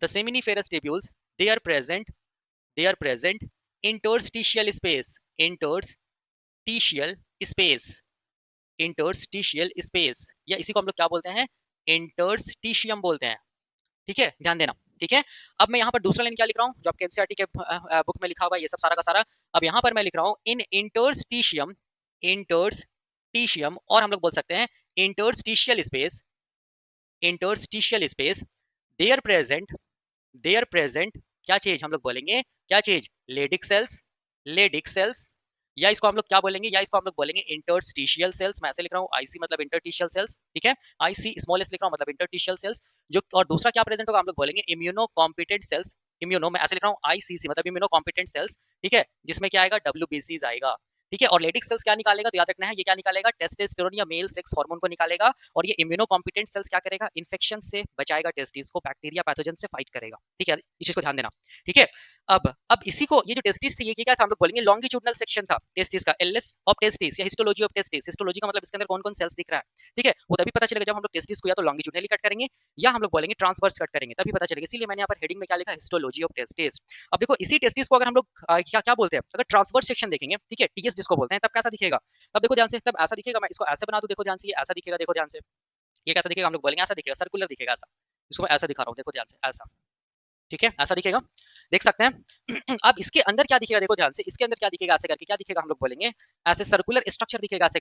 the seminiferous tubules they are present interstitial space, interstitial space, interstitial space, या इसी को हम लोग क्या बोलते हैं, इंटरस्टिशियम बोलते हैं। ठीक है, ध्यान देना। ठीक है, अब मैं यहाँ पर दूसरा लाइन क्या लिख रहा हूँ, जो आपके एनसीईआरटी के बुक में लिखा हुआ है, ये सब सारा का सारा। अब यहाँ पर मैं लिख रहा हूँ इन इंटरस्टिशियम, इंटरस्टिशियम, और हम लोग बोल सकते हैं interstitial space, interstitial space, there present, there present, क्या चीज हम लोग बोलेंगे, क्या चीज, लेडिक सेल्स, लेडिक सेल्स, या इसको हम लोग क्या बोलेंगे, या इसको हम लोग बोलेंगे इंटरस्टिशियल सेल्स। मैं ऐसे लिख रहा हूँ, आईसी मतलब इंटरस्टिशियल सेल्स। ठीक है, आईसी स्मॉल एस लिख रहा हूँ, मतलब इंटरस्टिशियल सेल्स। जो और दूसरा क्या प्रेजेंट होगा, हम लोग बोलेंगे इम्यूनो कॉम्पिटेंट सेल्स, इम्यूनो मैं ऐसे लिख रहा हूँ, आईसीसी मतलब इम्यूनो कॉम्पिटेंट सेल्स। ठीक है, जिसमें क्या आएगा, डब्ल्यूबीसीज आएगा। ठीक है, और लेडिक सेल्स क्या निकालेगा, तो याद रखना है ये क्या निकालेगा, टेस्टोस्टेरोन या मेल सेक्स हार्मोन को निकालेगा। और ये इम्यूनो कॉम्पिटेंट सेल्स क्या करेगा, इन्फेक्शन से बचाएगा टेस्टिस को, बैक्टीरिया पैथोजन से फाइट करेगा। ठीक है, इस चीज को ध्यान देना। ठीक है, अब इसी को, ये जो टेस्टिस थी, ये क्या था, हम लोग बोलेंगे लॉन्गिट्यूडनल सेक्शन था टेस्टिस का, एलएस ऑफ टेस्टिस या हिस्टोलॉजी ऑफ टेस्टिस। हिस्टोलॉजी का मतलब इसके अंदर कौन कौन सेल्स दिख रहा है। ठीक है, वो तभी पता चलेगा जब हम लोग टेस्टिस को या तो लॉन्गिट्यूडनली कट करेंगे, या हम लोग बोलेंगे ट्रांसवर्स कट करेंगे, तभी पता चलेगा। इसीलिए मैंने यहाँ पर हेडिंग में क्या लिखा, हिस्टोलॉजी ऑफ टेस्टिस। अब देखो इसी टेस्टिस को अगर हम लोग क्या क्या बोलते हैं, अगर ट्रांसवर्स सेक्शन देखेंगे, ठीक है, टीएस जिसको बोलते हैं, तब कैसा दिखेगा, तब देखो ध्यान से, तब ऐसा दिखेगा। मैं इसको ऐसे बना दूं, देखो ध्यान से, ये ऐसा दिखेगा, देखो ध्यान से, ये कैसा दिखेगा, हम लोग बोलेंगे ऐसा दिखेगा, सर्कुलर दिखेगा ऐसा। इसको मैं ऐसा दिखा रहा हूँ, देखो ध्यान से, ऐसा। ठीक है, ऐसा दिखेगा, देख सकते हैं। अब इसके अंदर क्या दिखेगा, देखो ध्यान से, इसके अंदर क्या दिखेगा, ऐसे करके क्या दिखेगा, हम लोग बोलेंगे ऐसे सर्कुलर स्ट्रक्चर दिखेगा, ऐसे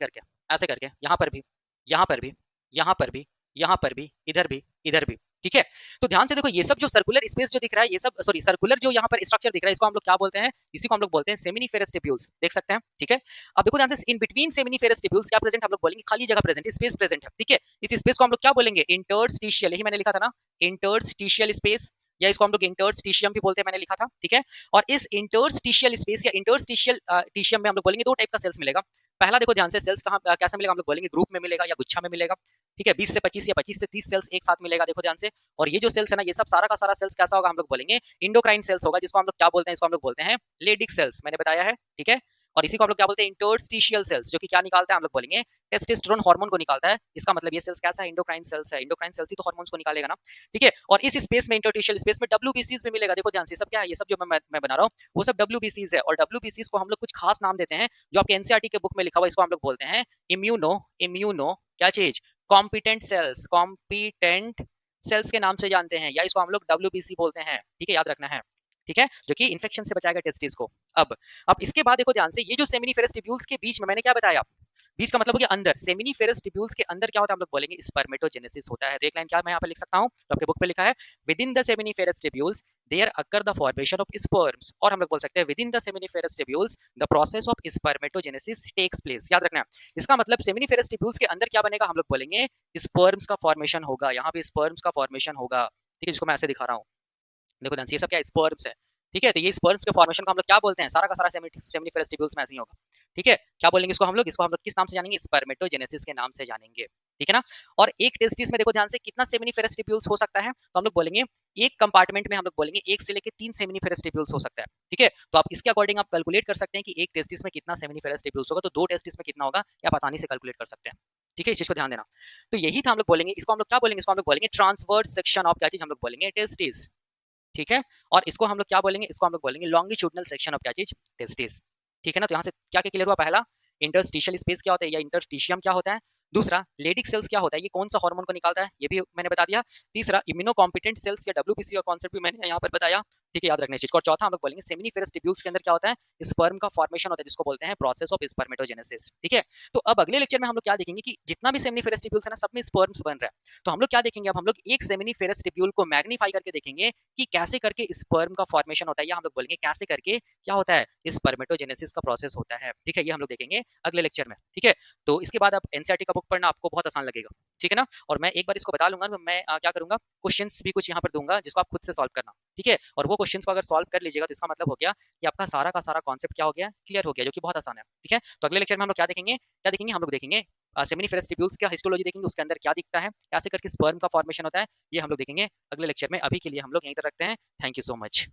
करके, यहाँ पर भी, यहाँ पर भी, यहाँ पर भी, यहाँ पर भी, इधर भी, इधर भी। ठीक है, तो ध्यान से देखो, ये सब जो सर्कुलर स्पेस जो दिख रहा है, ये सब सॉरी सर्कुलर जो यहाँ पर स्ट्रक्चर दिख रहा है, इसको हम लोग क्या बोलते हैं, इसी को हम लोग बोलते हैं सेमिनिफेरस टिब्यूल्स, देख सकते हैं। ठीक है, अब देखो ध्यान से, इन बिटवीन सेमिनिफेरस टिब्यूल्स क्या प्रेजेंट, हम लोग बोलेंगे खाली जगह प्रेजेंट, स्पेस प्रेजेंट है। ठीक है, इस स्पेस को हम लोग क्या बोलेंगे, इंटरस्टिशियल, यही मैंने लिखा था ना, इंटरस्टिशियल स्पेस, या इसको हम लोग इंटरस्टिशियम भी बोलते हैं, मैंने लिखा था। ठीक है, और इस इंटरस्टिशियल स्पेस या इंटरस्टिशियल टिशियम में हम लोग बोलेंगे दो टाइप का सेल्स मिलेगा। पहला देखो ध्यान से, सेल्स कहाँ कैसे मिलेगा, हम लोग बोलेंगे ग्रुप में मिलेगा या गुच्छा में मिलेगा। ठीक है, 20 से 25 या 25 से 30 सेल्स एक साथ मिलेगा, देखो ध्यान से। और ये जो सेल्स है ना, ये सब सारा का सारा सेल्स कैसा होगा, हम लोग बोलेंगे इंडोक्राइन सेल्स होगा, जिसको हम लोग क्या बोलते हैं, इसको हम लोग बोलते हैं लेडिक सेल्स, मैंने बताया है। ठीक है, और इसी को हम लोग क्या बोलते हैं, इंटरस्टिशियल सेल्स, जो कि क्या निकालता है, हम लोग बोलेंगे टेस्टोस्टेरोन हार्मोन को निकालता है। इसका मतलब ये सेल्स कैसा है, इंडोक्राइन सेल्स है, इंडोक्राइन सेल्स ही तो हार्मोन्स को निकालेगा ना। ठीक है, और इस स्पेस में, इंटरस्टिशियल स्पेस में डब्ल्यूबीसीज भी मिलेगा, देखो ध्यान से, सब क्या है, ये सब जो मैं बना रहा हूँ वो सब डब्ल्यूबीसीज है। और डब्ल्यूबीसीज को हम लोग कुछ खास नाम देते हैं, जो आपके एनसीईआरटी के बुक में लिखा हुआ, इसको हम लोग बोलते हैं इम्यूनो इम्यूनो क्या चीज, कॉम्पिटेंट सेल्स, कॉम्पिटेंट सेल्स के नाम से जानते हैं, या इसको हम लोग डब्ल्यूबीसी बोलते हैं। ठीक है, याद रखना है। ठीक है, जो कि इन्फेक्शन से बचाएगा टेस्टिस को। अब इसके बाद देखो ध्यान से, ये जो सेमिनिफेरस टिब्यूल्स के बीच में मैंने क्या बताया, बीच का मतलब हो गया अंदर, सेमिनिफेरस टिब्यूल्स के अंदर क्या होता है, हम लोग बोलेंगे स्पर्मेटोजेनेसिस होता है। तो एक लाइन क्या मैं यहाँ पे लिख सकता हूँ, तो आपके बुक पे लिखा है, within the seminiferous tubules there occur the formation of sperms, और हम लोग बोल सकते हैं within the seminiferous tubules the process of spermatogenesis takes place. याद रखना, इसका मतलब सेमिनिफेरस टिब्यूल्स के अंदर क्या बनेगा, हम लोग बोलेंगे स्पर्म्स का फॉर्मेशन होगा, यहाँ पे स्पर्म्स का फॉर्मेशन होगा। ठीक है, जिसको मैं ऐसे दिखा रहा हूँ, देखो ध्यान से, ये सब क्या स्पर्म्स है। ठीक है, तो ये स्पर्म्स के फॉर्मेशन को हम लोग क्या बोलते हैं, सारा का सारा सेमिनिफेरस टिब्यूल्स में ऐसे ही होगा। ठीक है, क्या बोलेंगे इसको हम लोग, इसको हम लोग किस नाम से जानेंगे, स्पर्मेटोजेनेसिस के नाम से जानेंगे। ठीक है ना, और एक टेस्टिस में देखो ध्यान से कितना सेमिनिफेरस टिब्यूल्स हो सकता है, तो हम लोग बोलेंगे एक कंपार्टमेंट में हम लोग बोलेंगे 1 से लेकर 3 सेमिनिफेरस टिब्यूल्स हो सकता है। ठीक है, तो आप इसके अकॉर्डिंग आप कैलकुलेट कर सकते हैं कि एक टेस्टिस में कितना सेमिनिफेरस टिब्यूल्स होगा, तो 2 टेस्टिस में कितना होगा, या आप आसानी से कैलकुलेट कर सकते हैं। ठीक है, इस चीज को ध्यान देना। तो यही था, हम लोग बोलेंगे इसको, हम लोग क्या बोलेंगे, इसको हम लोग बोलेंगे ट्रांसवर्स सेक्शन ऑफ क्या चीज, हम लोग बोलेंगे टेस्टिस। ठीक है, और इसको हम लोग क्या बोलेंगे, इसको हम लोग बोलेंगे लॉन्गिट्यूडनल सेक्शन ऑफ क्या चीज, टेस्टिस। ठीक है ना, तो यहाँ से क्या क्या क्लियर हुआ, पहला इंटरस्टिशियल स्पेस क्या होता है, या इंटरस्टिशियम क्या होता है। दूसरा लेडिक सेल्स क्या होता है, ये कौन सा हार्मोन को निकालता है, ये भी मैंने बता दिया। तीसरा इम्यूनो कॉम्पिटेंट सेल्स या डब्ल्यूबीसी का कॉन्सेप्ट भी मैंने यहाँ पर बताया। ठीक है, याद रखने चीज को। और चौथा हम लोग बोलेंगे सेमिनिफेरस टिब्यूल्स के अंदर क्या होता है, स्पर्म का फॉर्मेशन होता है, जिसको बोलते हैं प्रोसेस ऑफ स्पर्मेटोजेनेसिस। ठीक है, तो अब अगले लेक्चर में हम लोग क्या देखेंगे कि जितना भी सेमिनिफेरस टिब्यूल्स है ना, सब में स्पर्म्स बन रहा है। तो हम लोग क्या देखेंगे, अब हम लोग एक सेमिनिफेरस टिब्यूल को मैग्नीफाई करके देखेंगे कि कैसे करके स्पर्म का फॉर्मेशन होता है, या हम लोग बोलेंगे कैसे करके क्या होता है, स्पर्मेटोजेनेसिस का प्रोसेस होता है। ठीक है, ये हम लोग देखेंगे अगले लेक्चर में। ठीक है, तो इसके बाद आप एनसीईआरटी का बुक पढ़ना आपको बहुत आसान लगेगा। ठीक है ना, और मैं एक बार इसको बता लूंगा, मैं क्या करूंगा, क्वेश्चंस भी कुछ यहाँ पर दूंगा, जिसको आप खुद से सॉल्व करना। ठीक है, और वो क्वेश्चंस को अगर सॉल्व कर लीजिएगा, तो इसका मतलब हो गया कि आपका सारा का सारा कॉन्सेप्ट क्या हो गया, क्लियर हो गया, जो कि बहुत आसान है। ठीक है, तो अगले लेक्चर में हम लोग क्या देखेंगे, हम लोग देखेंगे सेमिनिफेरस टिब्यूल्स का हिस्टोलॉजी देखेंगे, उसके अंदर क्या दिखता है, कैसे करके स्पर्म का फॉर्मेशन होता है, ये हम लोग देखेंगे अगले लेक्चर में। अभी के लिए हम लोग यहीं तक रखते हैं। Thank you so much.